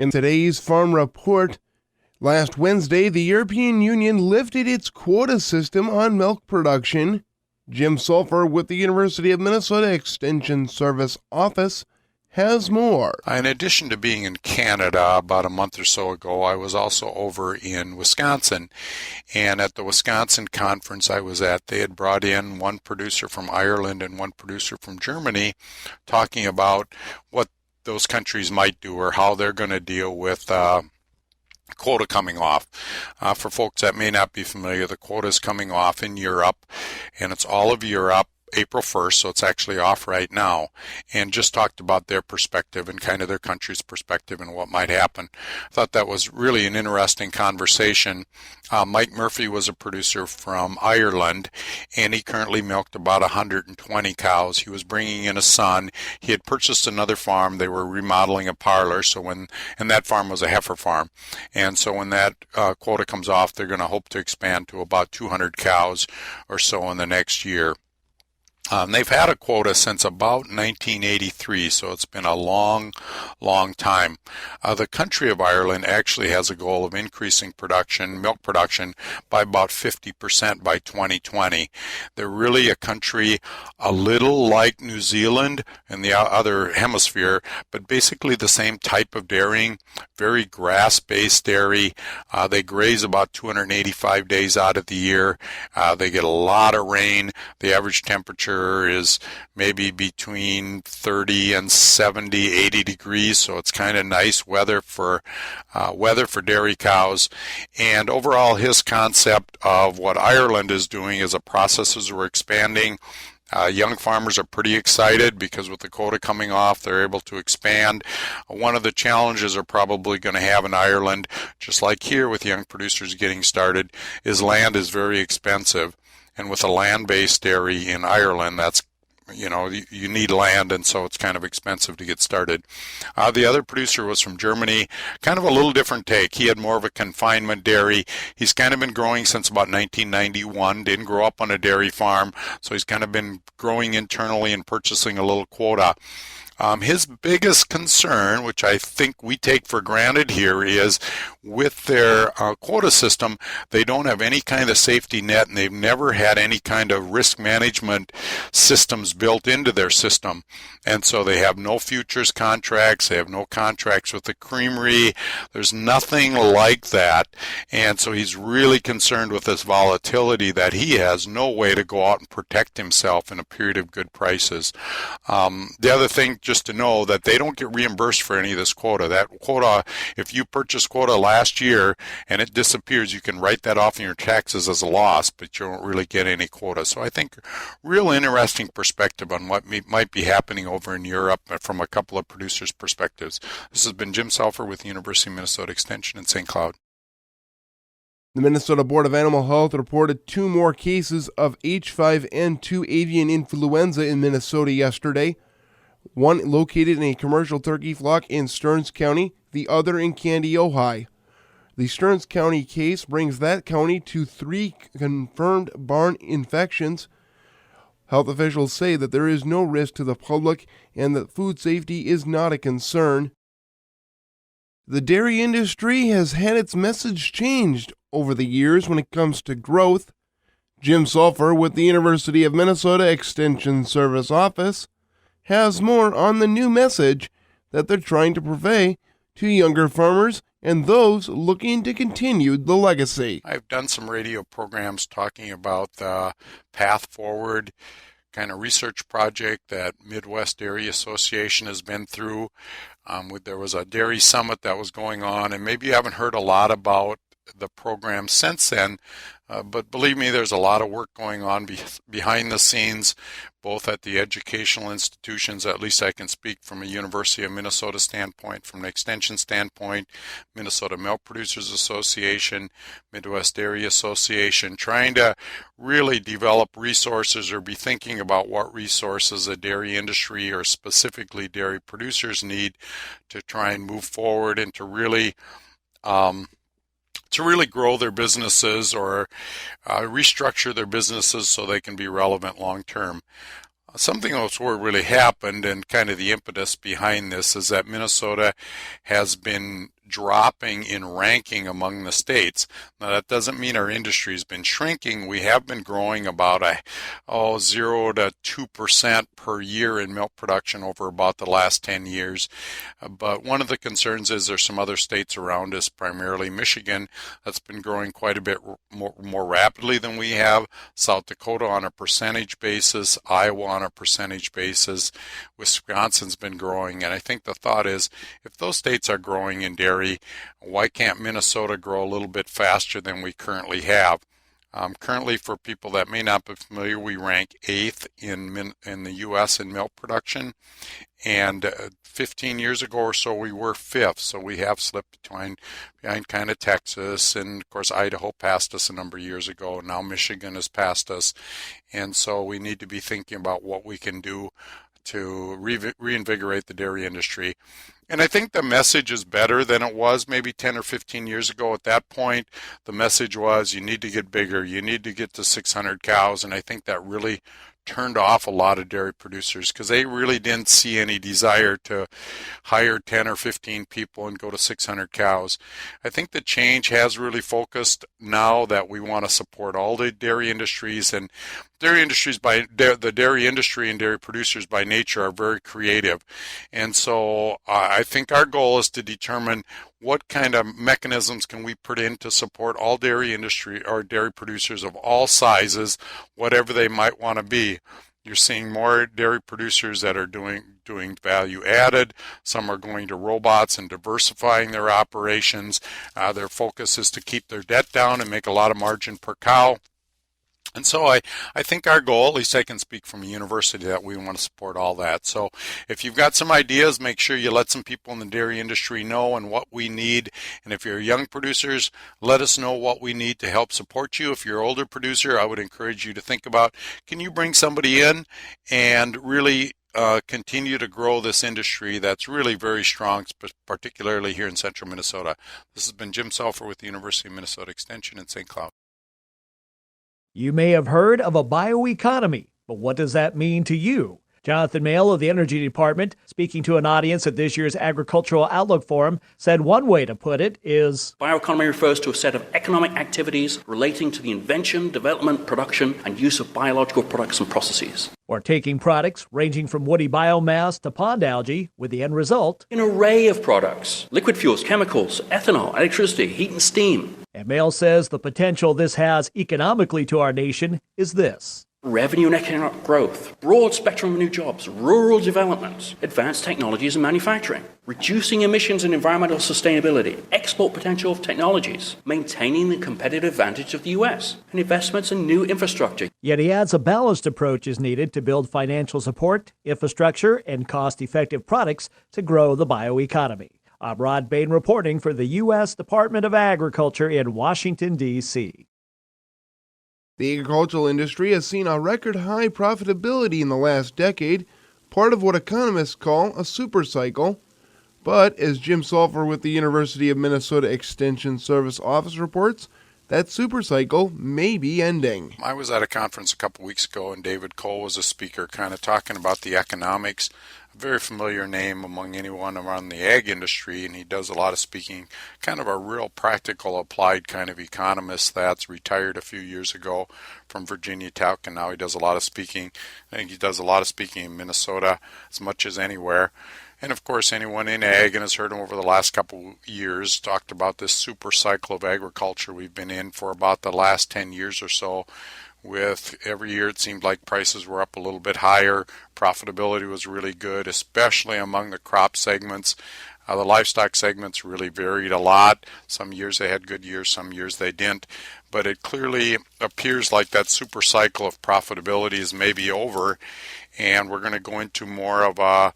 In today's Farm Report, last Wednesday, the European Union lifted its quota system on milk production. Jim Sulphur with the University of Minnesota Extension Service Office has more. In addition to being in Canada about a month or so ago, I was also over in Wisconsin. And at the Wisconsin conference I was at, they had brought in one producer from Ireland and one producer from Germany talking about what those countries might do or how they're going to deal with quota coming off. For folks that may not be familiar, the quota is coming off in Europe, and it's all of Europe April 1st, so it's actually off right now, and just talked about their perspective and kind of their country's perspective and what might happen. I thought that was really an interesting conversation. Mike Murphy was a producer from Ireland, and he currently milked about 120 cows. He was bringing in a son. He had purchased another farm. They were remodeling a parlor, and that farm was a heifer farm. And so when that quota comes off, they're going to hope to expand to about 200 cows or so in the next year. They've had a quota since about 1983, so it's been a long, long time. The country of Ireland actually has a goal of increasing milk production, by about 50% by 2020. They're really a country a little like New Zealand in the other hemisphere, but basically the same type of dairying, very grass-based dairy. They graze about 285 days out of the year. They get a lot of rain. The average temperature is maybe between 30 and 70, 80 degrees, so it's kind of nice weather for dairy cows. And overall, his concept of what Ireland is doing is the processes are expanding. Young farmers are pretty excited because with the quota coming off, they're able to expand. One of the challenges are probably going to have in Ireland, just like here with young producers getting started, is land is very expensive. And with a land-based dairy in Ireland, that's, you need land, and so it's kind of expensive to get started. The other producer was from Germany, kind of a little different take. He had more of a confinement dairy. He's kind of been growing since about 1991, didn't grow up on a dairy farm, so he's kind of been growing internally and purchasing a little quota. His biggest concern, which I think we take for granted here, is with their quota system, they don't have any kind of safety net, and they've never had any kind of risk management systems built into their system. And so they have no futures contracts, they have no contracts with the creamery, there's nothing like that. And so he's really concerned with this volatility that he has no way to go out and protect himself in a period of good prices. The other thing, just to know that they don't get reimbursed for any of this quota. That quota, if you purchase quota last year and it disappears, you can write that off in your taxes as a loss, but you don't really get any quota. So I think real interesting perspective on what might be happening over in Europe from a couple of producers' perspectives. This has been Jim Sulphur with the University of Minnesota Extension in St. Cloud. The Minnesota Board of Animal Health reported 2 more cases of H5N2 avian influenza in Minnesota yesterday. One located in a commercial turkey flock in Stearns County, the other in Candy, Ojai. The Stearns County case brings that county to 3 confirmed barn infections. Health officials say that there is no risk to the public and that food safety is not a concern. The dairy industry has had its message changed over the years when it comes to growth. Jim Sulphur with the University of Minnesota Extension Service Office has more on the new message that they're trying to convey to younger farmers and those looking to continue the legacy. I've done some radio programs talking about the Path Forward kind of research project that Midwest Dairy Association has been through. There was a dairy summit that was going on, and maybe you haven't heard a lot about the program since then, but believe me, there's a lot of work going on behind the scenes, both at the educational institutions. At least I can speak from a University of Minnesota standpoint, from an extension standpoint, Minnesota Milk Producers Association, Midwest Dairy Association, trying to really develop resources or be thinking about what resources the dairy industry or specifically dairy producers need to try and move forward and to really grow their businesses or restructure their businesses so they can be relevant long term. Something else what really happened and kind of the impetus behind this is that Minnesota has been dropping in ranking among the states. Now that doesn't mean our industry has been shrinking. We have been growing about 0 to 2% per year in milk production over about the last 10 years. But one of the concerns is there's some other states around us, primarily Michigan, that's been growing quite a bit more rapidly than we have. South Dakota on a percentage basis, Iowa on a percentage basis, Wisconsin's been growing, and I think the thought is if those states are growing in dairy, why can't Minnesota grow a little bit faster than we currently have? Currently, for people that may not be familiar, we rank 8th in the U.S. in milk production, and 15 years ago or so we were 5th, so we have slipped behind kind of Texas, and of course Idaho passed us a number of years ago. Now Michigan has passed us, and so we need to be thinking about what we can do to reinvigorate the dairy industry. And I think the message is better than it was maybe 10 or 15 years ago. At that point, the message was you need to get bigger, you need to get to 600 cows, and I think that really turned off a lot of dairy producers because they really didn't see any desire to hire 10 or 15 people and go to 600 cows. I think the change has really focused now that we want to support all the dairy industries, and the dairy industry and dairy producers by nature are very creative. And so I think our goal is to determine what kind of mechanisms can we put in to support all dairy industry or dairy producers of all sizes, whatever they might want to be. You're seeing more dairy producers that are doing value added. Some are going to robots and diversifying their operations. Their focus is to keep their debt down and make a lot of margin per cow. And so I think our goal, at least I can speak from a university, that we want to support all that. So if you've got some ideas, make sure you let some people in the dairy industry know and what we need. And if you're young producers, let us know what we need to help support you. If you're an older producer, I would encourage you to think about, can you bring somebody in and really continue to grow this industry that's really very strong, particularly here in central Minnesota. This has been Jim Selfer with the University of Minnesota Extension in St. Cloud. You may have heard of a bioeconomy, but what does that mean to you? Jonathan Mayle of the Energy Department, speaking to an audience at this year's Agricultural Outlook Forum, said one way to put it is, bioeconomy refers to a set of economic activities relating to the invention, development, production, and use of biological products and processes. Or taking products ranging from woody biomass to pond algae with the end result, an array of products, liquid fuels, chemicals, ethanol, electricity, heat and steam. And Mayle says the potential this has economically to our nation is this: revenue and economic growth, broad spectrum of new jobs, rural development, advanced technologies and manufacturing, reducing emissions and environmental sustainability, export potential of technologies, maintaining the competitive advantage of the U.S., and investments in new infrastructure. Yet he adds a balanced approach is needed to build financial support, infrastructure, and cost-effective products to grow the bioeconomy. I'm Rod Bain reporting for the U.S. Department of Agriculture in Washington, D.C. The agricultural industry has seen a record high profitability in the last decade, part of what economists call a super cycle. But as Jim Selfer with the University of Minnesota Extension Service Office reports, that super cycle may be ending. I was at a conference a couple weeks ago, and David Cole was a speaker kind of talking about the economics. A very familiar name among anyone around the ag industry, and he does a lot of speaking, kind of a real practical applied kind of economist that's retired a few years ago from Virginia Tech, and now he does a lot of speaking. I think he does a lot of speaking in Minnesota as much as anywhere. And of course, anyone in ag and has heard him over the last couple years talked about this super cycle of agriculture we've been in for about the last 10 years or so. With every year it seemed like prices were up a little bit higher, profitability was really good, especially among the crop segments. The livestock segments really varied a lot. Some years they had good years, some years they didn't. But it clearly appears like that super cycle of profitability is maybe over, and we're going to go into more of a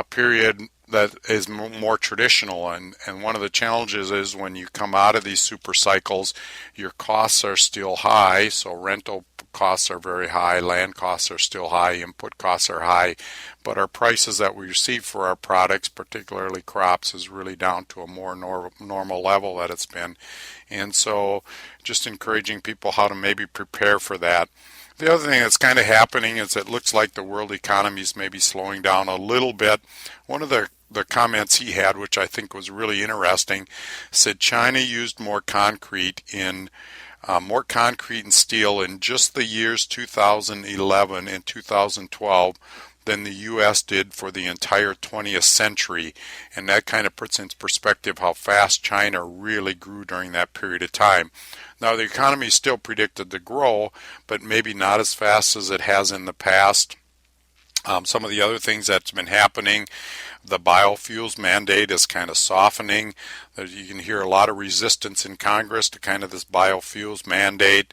period that is more traditional, and one of the challenges is when you come out of these super cycles, your costs are still high, so rental costs are very high, land costs are still high, input costs are high, but our prices that we receive for our products, particularly crops, is really down to a more normal level that it's been. And so just encouraging people how to maybe prepare for that. The other thing that's kind of happening is it looks like the world economy is maybe slowing down a little bit. One of the comments he had, which I think was really interesting, said China used more concrete and steel in just the years 2011 and 2012 than the U.S. did for the entire 20th century. And that kind of puts into perspective how fast China really grew during that period of time. Now, the economy is still predicted to grow, but maybe not as fast as it has in the past. Some of the other things that's been happening, the biofuels mandate is kind of softening. You can hear a lot of resistance in Congress to kind of this biofuels mandate.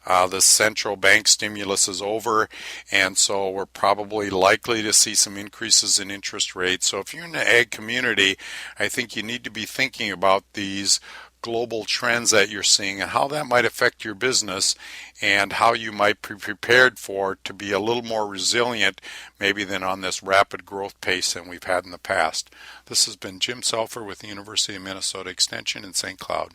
The central bank stimulus is over, and so we're probably likely to see some increases in interest rates. So if you're in the ag community, I think you need to be thinking about these global trends that you're seeing and how that might affect your business and how you might be prepared for to be a little more resilient maybe than on this rapid growth pace than we've had in the past. This has been Jim Selfer with the University of Minnesota Extension in St. Cloud.